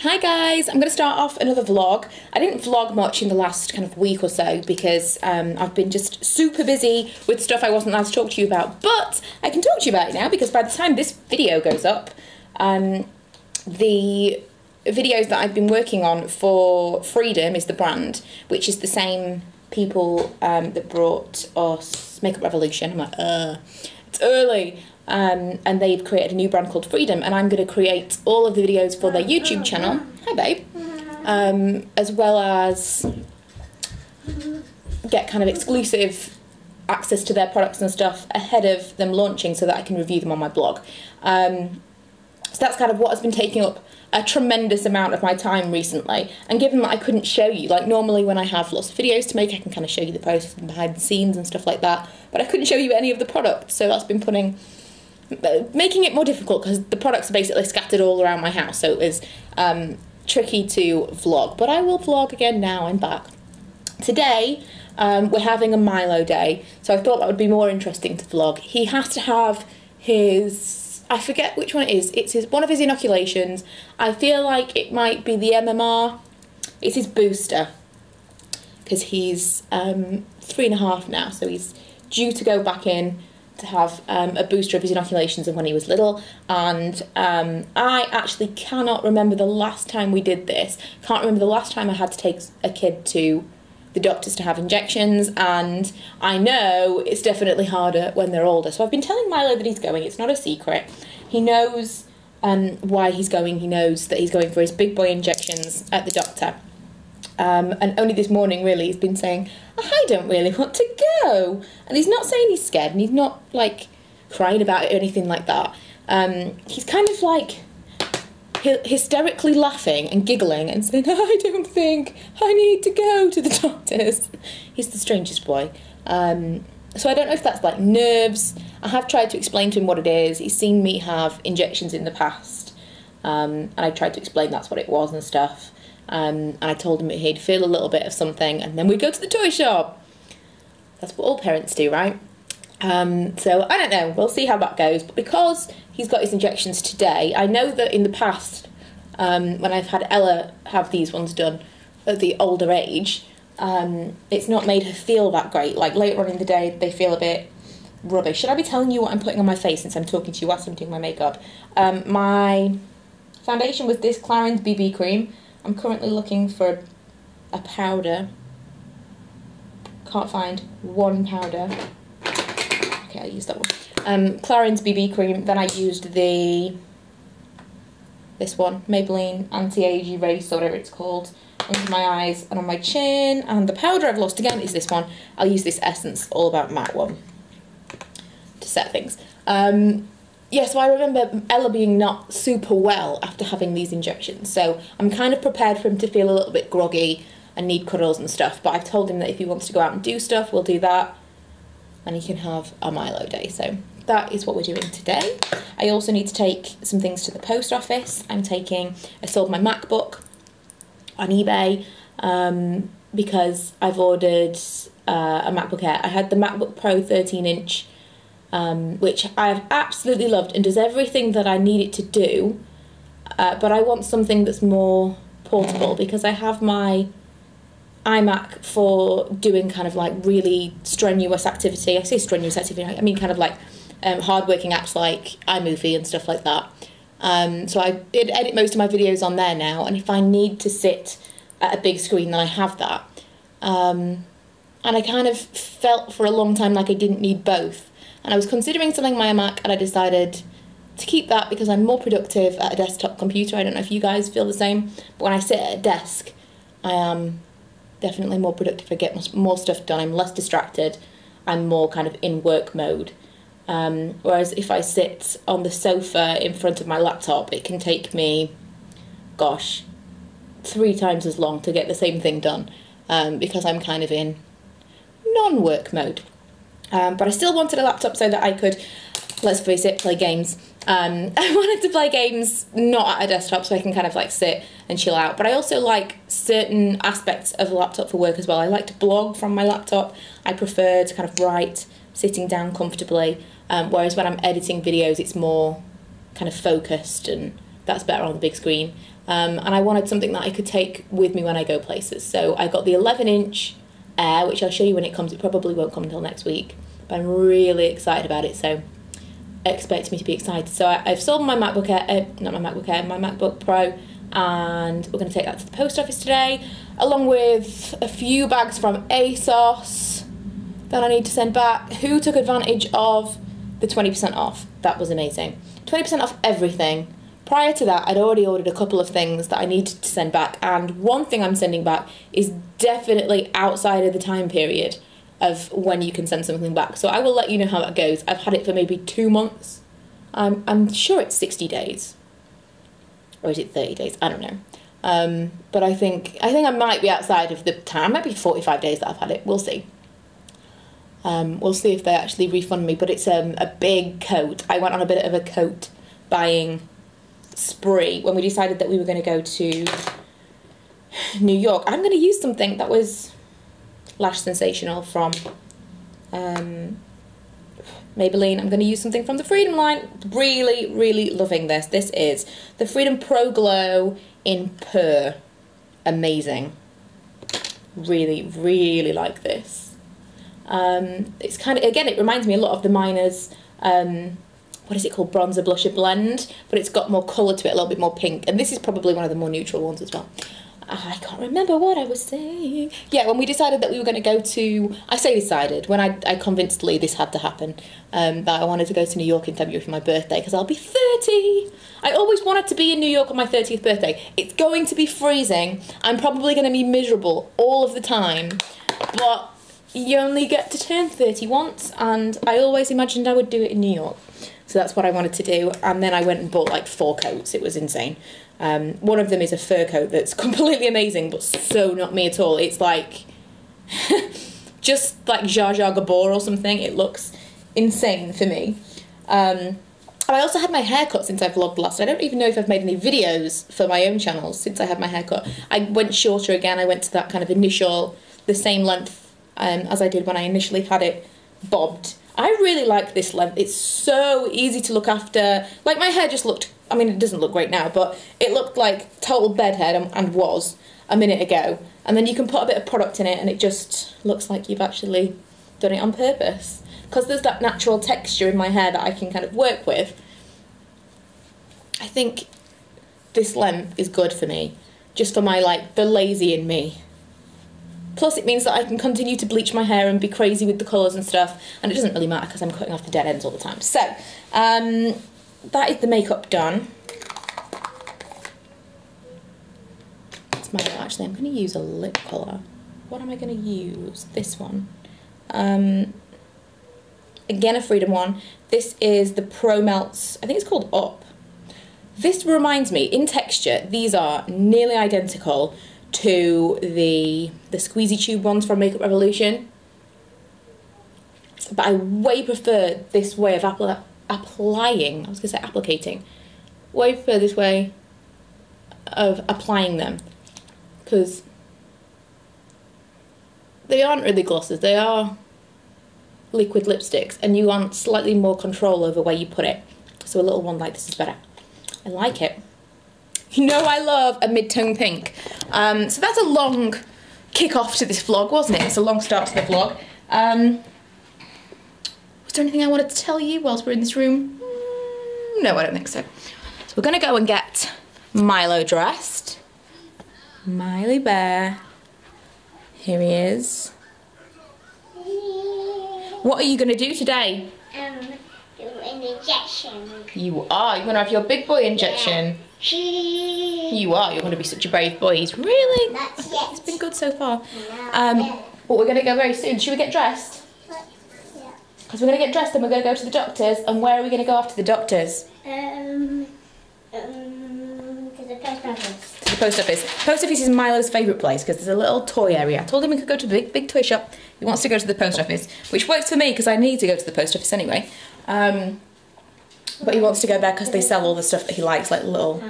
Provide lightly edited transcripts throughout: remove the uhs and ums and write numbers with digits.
Hi guys, I'm going to start off another vlog. I didn't vlog much in the last kind of week or so because I've been just super busy with stuff I wasn't allowed to talk to you about, but I can talk to you about it now because by the time this video goes up, the videos that I've been working on for Freedom is the brand, which is the same people that brought us Makeup Revolution. I'm like, it's early. And they've created a new brand called Freedom, and I'm going to create all of the videos for their YouTube channel. Hi babe. As well as get kind of exclusive access to their products and stuff ahead of them launching so that I can review them on my blog. So that's kind of what has been taking up a tremendous amount of my time recently, and given that I couldn't show you, like normally when I have lots of videos to make I can kind of show you the process and behind the scenes and stuff like that, but I couldn't show you any of the products, so that's been making it more difficult because the products are basically scattered all around my house, so it was tricky to vlog, but I will vlog again now. I'm back. Today we're having a Milo day, so I thought that would be more interesting to vlog. He has to have his, I forget which one it is, it's one of his inoculations. I feel like it might be the MMR. It's his booster because he's 3.5 now, so he's due to go back in to have a booster of his inoculations of when he was little, and I actually cannot remember the last time we did this. Can't remember the last time I had to take a kid to the doctors to have injections, and I know it's definitely harder when they're older. So I've been telling Milo that he's going. It's not a secret. He knows why he's going. He knows that he's going for his big boy injections at the doctor. And only this morning, really, he's been saying, I don't really want to go. And he's not saying he's scared, and he's not, like, crying about it or anything like that. He's kind of, like, hysterically laughing and giggling and saying, I don't think I need to go to the doctors. He's the strangest boy. So I don't know if that's, like, nerves. I have tried to explain to him what it is. He's seen me have injections in the past. And I tried to explain that's what it was and stuff. And I told him that he'd feel a little bit of something and then we'd go to the toy shop. That's what all parents do, right? So I don't know, we'll see how that goes, but because he's got his injections today, I know that in the past when I've had Ella have these ones done at the older age, it's not made her feel that great. Like later on in the day they feel a bit rubbish. Should I be telling you what I'm putting on my face since I'm talking to you whilst I'm doing my makeup? My foundation was this Clarins BB cream. I'm currently looking for a powder. Can't find one powder. Okay, I'll use that one. Clarins BB cream. Then I used this one, Maybelline Anti-Age Erase, or whatever it's called, under my eyes and on my chin. And the powder I've lost again is this one. I'll use this Essence All About Matte one to set things. Yeah, so I remember Ella being not super well after having these injections, so I'm kind of prepared for him to feel a little bit groggy and need cuddles and stuff, but I've told him that if he wants to go out and do stuff, we'll do that, and he can have a Milo day, so that is what we're doing today. I also need to take some things to the post office. I sold my MacBook on eBay because I've ordered a MacBook Air. I had the MacBook Pro 13-inch, which I've absolutely loved and does everything that I need it to do, but I want something that's more portable because I have my iMac for doing kind of like really strenuous activity. I say strenuous activity, I mean kind of like hard-working apps like iMovie and stuff like that. So I edit most of my videos on there now, and if I need to sit at a big screen, then I have that. And I kind of felt for a long time like I didn't need both. And I was considering selling my iMac, and I decided to keep that because I'm more productive at a desktop computer. I don't know if you guys feel the same, but when I sit at a desk, I am definitely more productive. I get more stuff done. I'm less distracted. I'm more kind of in work mode. Whereas if I sit on the sofa in front of my laptop, it can take me, gosh, 3 times as long to get the same thing done because I'm kind of in non-work mode. But I still wanted a laptop so that I could, let's face it, play games. I wanted to play games not at a desktop so I can kind of like sit and chill out. But I also like certain aspects of the laptop for work as well. I like to blog from my laptop. I prefer to kind of write sitting down comfortably. Whereas when I'm editing videos, it's more kind of focused, and that's better on the big screen. and I wanted something that I could take with me when I go places. So I got the 11-inch Air, which I'll show you when it comes. It probably won't come until next week, but I'm really excited about it, so expect me to be excited. So I've sold my MacBook Air, not my MacBook Air, my MacBook Pro, and we're going to take that to the post office today, along with a few bags from ASOS that I need to send back. Who took advantage of the 20% off? That was amazing. 20% off everything. Prior to that, I'd already ordered a couple of things that I needed to send back, and one thing I'm sending back is definitely outside of the time period of when you can send something back. So I will let you know how that goes. I've had it for maybe 2 months. I'm sure it's 60 days. Or is it 30 days? I don't know. But I think I might be outside of the time. It might be 45 days that I've had it. We'll see. We'll see if they actually refund me. But it's a big coat. I went on a bit of a coat buying spree when we decided that we were going to go to New York. I'm going to use something that was Lash Sensational from Maybelline. I'm going to use something from the Freedom line. Really, really loving this. This is the Freedom Pro Glow in Pearl. Amazing. Really, really like this. It's kind of, again, it reminds me a lot of the Miners, what is it called, bronzer blusher blend, but it's got more colour to it, a little bit more pink, and this is probably one of the more neutral ones as well. I can't remember what I was saying. Yeah, when we decided that we were going to go to, I say decided, when I convinced Lee this had to happen, that I wanted to go to New York in February for my birthday, because I'll be 30. I always wanted to be in New York on my 30th birthday. It's going to be freezing. I'm probably going to be miserable all of the time, but you only get to turn 30 once, and I always imagined I would do it in New York. So that's what I wanted to do, and then I went and bought like 4 coats. It was insane. One of them is a fur coat that's completely amazing, but so not me at all. It's like just like Jar Jar Gabor or something. It looks insane for me. And I also had my hair cut since I vlogged last. I don't even know if I've made any videos for my own channel since I had my hair cut. I went shorter again. I went to that kind of initial, the same length as I did when I initially had it bobbed. I really like this length. It's so easy to look after. Like, my hair just looked, I mean, it doesn't look great now, but it looked like total bedhead and was a minute ago. And then you can put a bit of product in it and it just looks like you've actually done it on purpose. Because there's that natural texture in my hair that I can kind of work with. I think this length is good for me. Just for my, like, the lazy in me. Plus it means that I can continue to bleach my hair and be crazy with the colours and stuff, and it doesn't really matter because I'm cutting off the dead ends all the time. So, that is the makeup done. That's my, actually I'm going to use a lip colour. What am I going to use? This one. Again, a Freedom one. This is the Pro Melts, I think it's called Up. This reminds me, in texture, these are nearly identical to the squeezy tube ones from Makeup Revolution, but I way prefer this way of applying, I was going to say applicating, way prefer this way of applying them, because they aren't really glosses, they are liquid lipsticks, and you want slightly more control over where you put it, so a little one like this is better. I like it. You know I love a mid-tone pink. So that's a long kick-off to this vlog, wasn't it? It's a long start to the vlog. Was there anything I wanted to tell you whilst we're in this room? No, I don't think so. So we're going to go and get Milo dressed. Miley Bear. Here he is. What are you going to do today? Do an injection. You are? You're going to have your big boy injection? Yeah. You are. You're going to be such a brave boy. He's really... Not yet. It's been good so far. No, But we're going to go very soon. Should we get dressed? yeah. Because we're going to get dressed and we're going to go to the doctor's. And where are we going to go after the doctor's? To the post office. To the post office. Post office is Milo's favourite place because there's a little toy area. I told him we could go to the big toy shop. He wants to go to the post office, which works for me because I need to go to the post office anyway. But he wants to go there because they sell all the stuff that he likes, like a little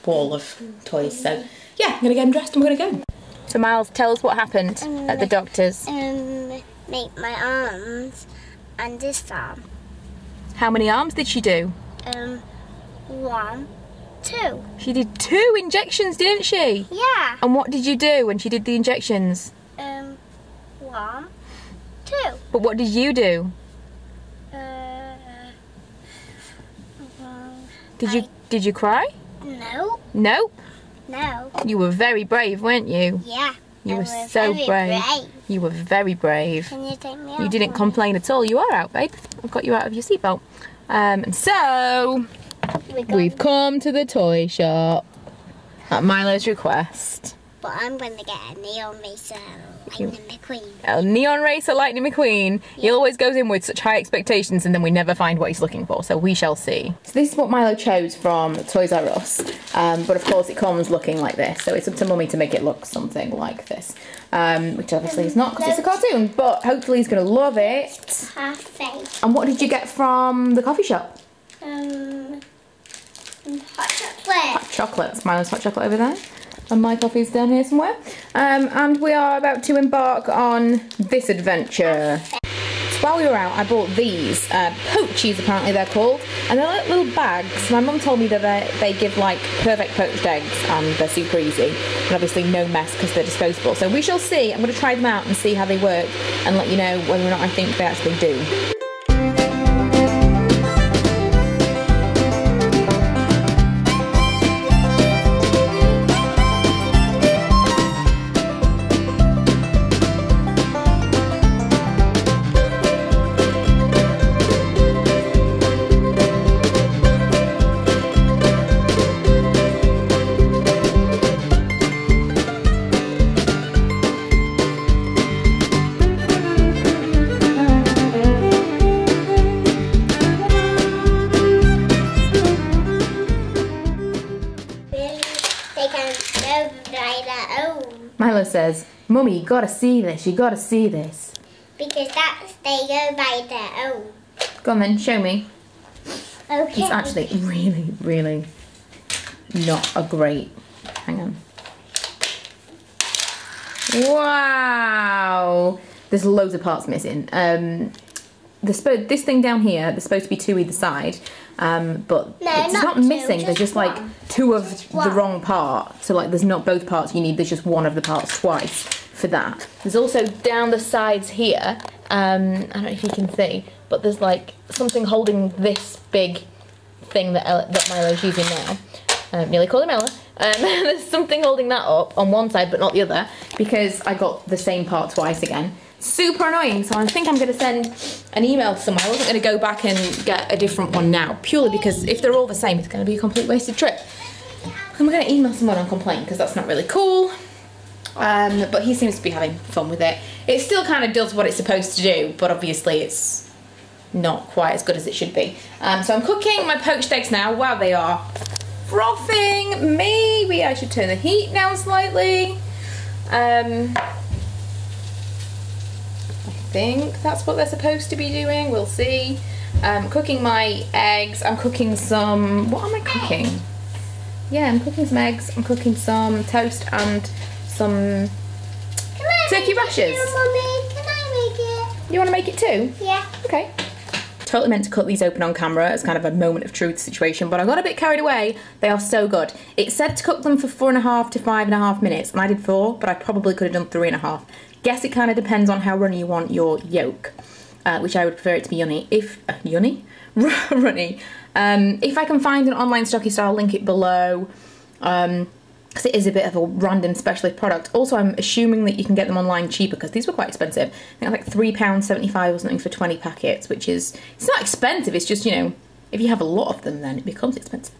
wall of toys. So yeah, I'm going to get him dressed and we're going to go. So Miles, tell us what happened at the doctor's. Make my arms and this arm. How many arms did she do? 1. 2. She did 2 injections, didn't she? Yeah. And what did you do when she did the injections? 1, 2. But what did you do? Did you cry? No. No? No. You were very brave, weren't you? Yeah. You I were was so very brave. You were very brave. Can you take me out? You didn't complain at all. You are out, babe. I've got you out of your seatbelt. And so we've come to the toy shop at Milo's request. But I'm going to get a neon racer, Lightning McQueen. A neon racer Lightning McQueen. He always goes in with such high expectations and then we never find what he's looking for, so we shall see. So this is what Milo chose from Toys R Us, but of course it comes looking like this, so it's up to Mummy to make it look something like this, which obviously is not because it's a cartoon, but hopefully he's going to love it. Perfect. And what did you get from the coffee shop? Hot chocolate. Hot chocolate. That's Milo's hot chocolate over there. And my coffee's down here somewhere. And we are about to embark on this adventure. So while we were out, I bought these poachies, apparently they're called, and they're like little bags. My mum told me that they give like perfect poached eggs and they're super easy, and obviously no mess because they're disposable. So we shall see. I'm going to try them out and see how they work and let you know whether or not I think they actually do. Milo says, Mummy, you gotta see this, you gotta see this. Because they go by their own. Go on then, show me. Okay. It's actually really, really not a great, hang on. Wow! There's loads of parts missing. This thing down here, there's supposed to be 2 either side, but no, it's not missing, there's just like 2 of the wrong part. So like there's not both parts you need, there's just one of the parts twice for that. There's also down the sides here, I don't know if you can see, but there's like something holding this big thing that Milo's using now. Nearly called him Ella. There's something holding that up on one side but not the other because I got the same part twice again. Super annoying, so I think I'm going to send an email to someone. I wasn't going to go back and get a different one now, purely because if they're all the same, it's going to be a complete wasted trip. I'm going to email someone and complain because that's not really cool. But he seems to be having fun with it. It still kind of does what it's supposed to do, but obviously it's not quite as good as it should be. So I'm cooking my poached eggs now. Wow, they are frothing. Maybe I should turn the heat down slightly. I think that's what they're supposed to be doing. We'll see. Cooking my eggs. I'm cooking some... What am I cooking? Yeah, I'm cooking some eggs. I'm cooking some toast and some turkey rashers. Mummy, can I make it? You want to make it too? Yeah. Okay. Totally meant to cut these open on camera as kind of a moment of truth situation, but I got a bit carried away. They are so good. It said to cook them for 4.5 to 5.5 minutes, and I did 4, but I probably could have done 3.5. Guess it kind of depends on how runny you want your yolk, which I would prefer it to be runny. Runny. If I can find an online stockist, I'll link it below, because it is a bit of a random specialist product. Also, I'm assuming that you can get them online cheaper, because these were quite expensive. I think like £3.75 or something for 20 packets, which is, it's not expensive, it's just, you know, if you have a lot of them, then it becomes expensive.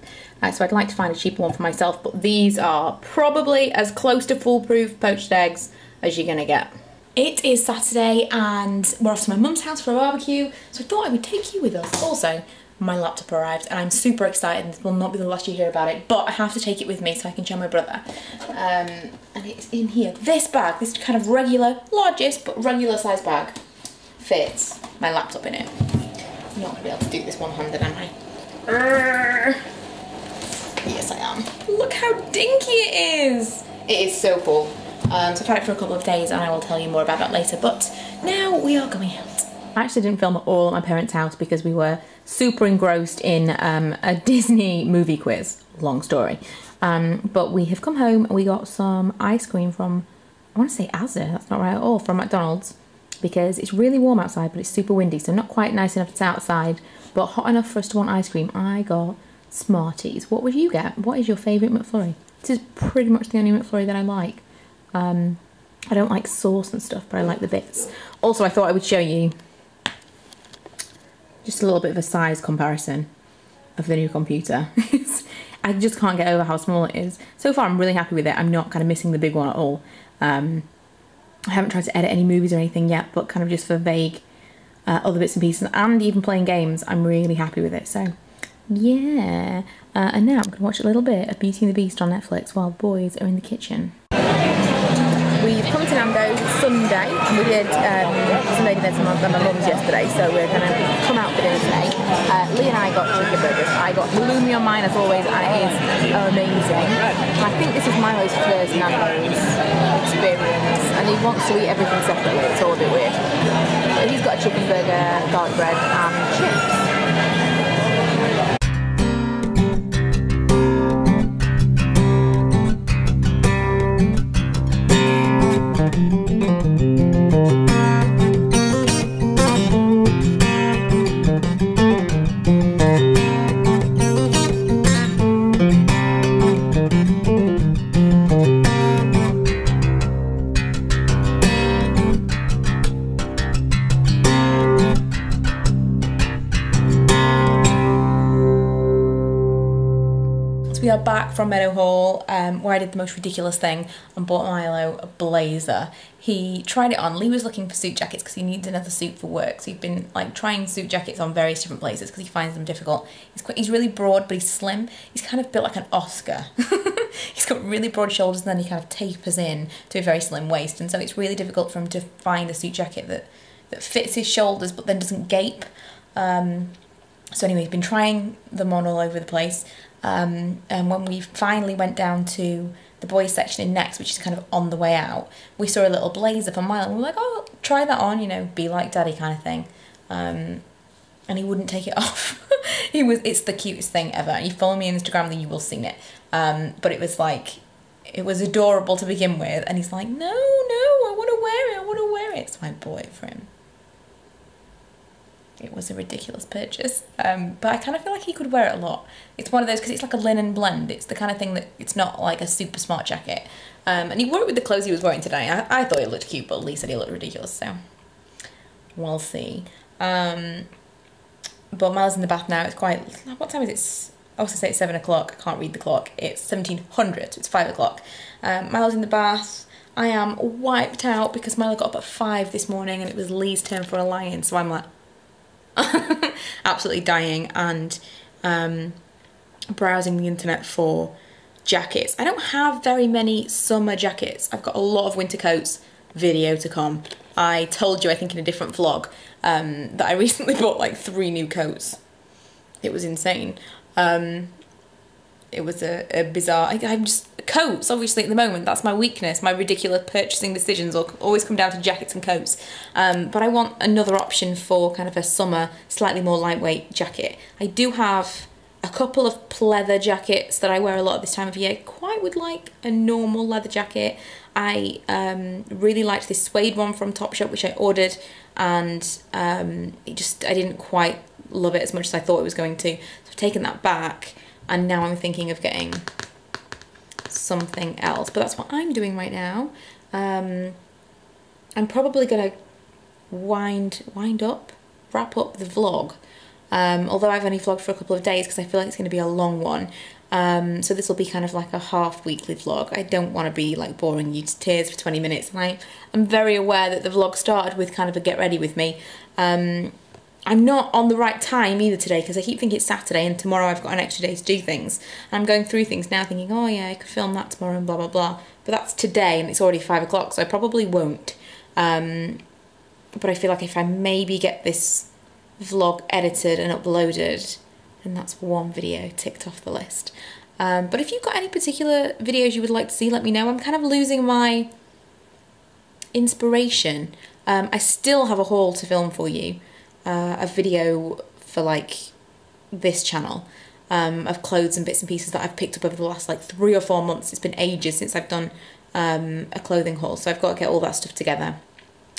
So I'd like to find a cheaper one for myself, but these are probably as close to foolproof poached eggs as you're gonna get. It is Saturday and we're off to my mum's house for a barbecue, so I thought I would take you with us. Also, my laptop arrived and I'm super excited. This will not be the last you hear about it, but I have to take it with me so I can show my brother. And it's in here. This bag, this kind of regular, largest but regular size bag, fits my laptop in it. I'm not gonna be able to do this one-handed, am I? Yes, I am. Look how dinky it is! It is so cool. So I've had it for a couple of days and I will tell you more about that later, but now we are going out. I actually didn't film at all at my parents' house because we were super engrossed in a Disney movie quiz. Long story. But we have come home and we got some ice cream from, I want to say Asda, that's not right at all, from McDonald's, because it's really warm outside but it's super windy, so not quite nice enough to sit outside, but hot enough for us to want ice cream. I got Smarties. What would you get? What is your favourite McFlurry? This is pretty much the only McFlurry that I like. I don't like sauce and stuff, but I like the bits. Also, I thought I would show you just a little bit of a size comparison of the new computer. I just can't get over how small it is. So far, I'm really happy with it. I'm not kind of missing the big one at all. I haven't tried to edit any movies or anything yet, but kind of just for vague other bits and pieces, and even playing games, I'm really happy with it. So, yeah. And now I'm going to watch a little bit of Beauty and the Beast on Netflix while the boys are in the kitchen. We've come to Nando's, it's Sunday, and we did Sunday dinners at my mum's yesterday, so we're going to come out for dinner today. Lee and I got chicken burgers. I got halloumi on mine as always, and it is amazing. I think this is Milo's first Nando's experience, and he wants to eat everything separately. It's all a bit weird. But he's got a chicken burger, garlic bread, and chips. We are back from Meadowhall, where I did the most ridiculous thing and bought Milo a blazer. He tried it on. Lee was looking for suit jackets because he needs another suit for work. So he's been like trying suit jackets on various different places because he finds them difficult. He's really broad, but he's slim. He's kind of built like an Oscar. He's got really broad shoulders and then he kind of tapers in to a very slim waist. And so it's really difficult for him to find a suit jacket that fits his shoulders but then doesn't gape. So anyway, he's been trying them on all over the place. And when we finally went down to the boys section in Next, which is kind of on the way out, we saw a little blazer for Milo and we were like, oh, try that on, you know, be like daddy kind of thing. And he wouldn't take it off. It's the cutest thing ever. You follow me on Instagram, then you will see it. But it was adorable to begin with. And he's like, no, I want to wear it, I want to wear it. So I bought it for him. It was a ridiculous purchase, but I kind of feel like he could wear it a lot. It's one of those, because it's like a linen blend, it's the kind of thing that it's not like a super smart jacket. And he wore it with the clothes he was wearing today. I thought it looked cute, but Lee said he looked ridiculous, so we'll see. But Milo's in the bath now. It's quite, what time is it? I was going to say it's 7 o'clock, I can't read the clock. It's 1700, so it's 5 o'clock. Milo's in the bath. I am wiped out because Milo got up at 5 this morning and it was Lee's turn for a lie-in, so I'm like, absolutely dying and browsing the internet for jackets. I don't have very many summer jackets. I've got a lot of winter coats. Video to come. I told you, I think in a different vlog, that I recently bought like 3 new coats. It was insane. It was a bizarre, I'm just, coats, obviously at the moment, that's my weakness. My ridiculous purchasing decisions will always come down to jackets and coats. But I want another option for kind of a summer, slightly more lightweight jacket. I do have a couple of pleather jackets that I wear a lot at this time of year. Quite would like a normal leather jacket. I really liked this suede one from Topshop, which I ordered, and I didn't quite love it as much as I thought it was going to. So I've taken that back. And now I'm thinking of getting something else. But that's what I'm doing right now. I'm probably going to wrap up the vlog. Although I've only vlogged for a couple of days because I feel like it's going to be a long one. So this will be kind of like a half-weekly vlog. I don't want to be like boring you to tears for 20 minutes. And I'm very aware that the vlog started with kind of a get ready with me. I'm not on the right time either today because I keep thinking it's Saturday and tomorrow I've got an extra day to do things. And I'm going through things now thinking, oh yeah, I could film that tomorrow and blah, blah, blah. But that's today and it's already 5 o'clock, so I probably won't. But I feel like if I maybe get this vlog edited and uploaded, then that's one video ticked off the list. But if you've got any particular videos you would like to see, let me know. I'm kind of losing my inspiration. I still have a haul to film for you. A video for like this channel of clothes and bits and pieces that I've picked up over the last like 3 or 4 months. It's been ages since I've done a clothing haul, so I've got to get all that stuff together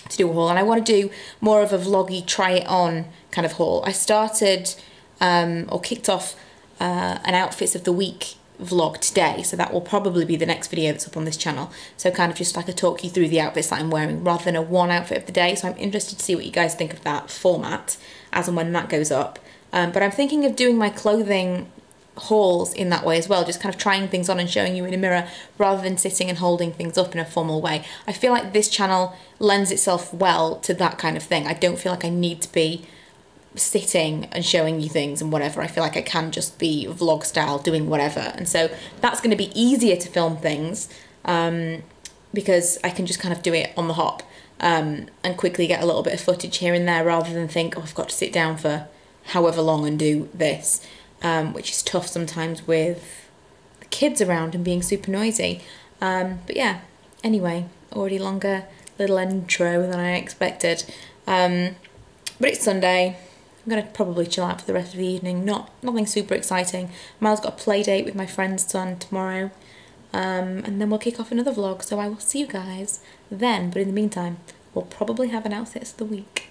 to do a haul. And I want to do more of a vloggy try it on kind of haul. I started or kicked off an outfits of the week vlog today, so that will probably be the next video that's up on this channel. So kind of just like a talk you through the outfits that I'm wearing rather than a one outfit of the day. So I'm interested to see what you guys think of that format as and when that goes up. But I'm thinking of doing my clothing hauls in that way as well, just kind of trying things on and showing you in a mirror rather than sitting and holding things up in a formal way. I feel like this channel lends itself well to that kind of thing. I don't feel like I need to be sitting and showing you things and whatever. I feel like I can just be vlog style doing whatever, and so that's going to be easier to film things because I can just kind of do it on the hop and quickly get a little bit of footage here and there rather than think, oh, I've got to sit down for however long and do this, which is tough sometimes with the kids around and being super noisy. But yeah, anyway, already longer little intro than I expected, but it's Sunday. I'm going to probably chill out for the rest of the evening. Nothing super exciting. Miles got a play date with my friend's son tomorrow. And then we'll kick off another vlog. So I will see you guys then. But in the meantime, we'll probably have an outfits of the week.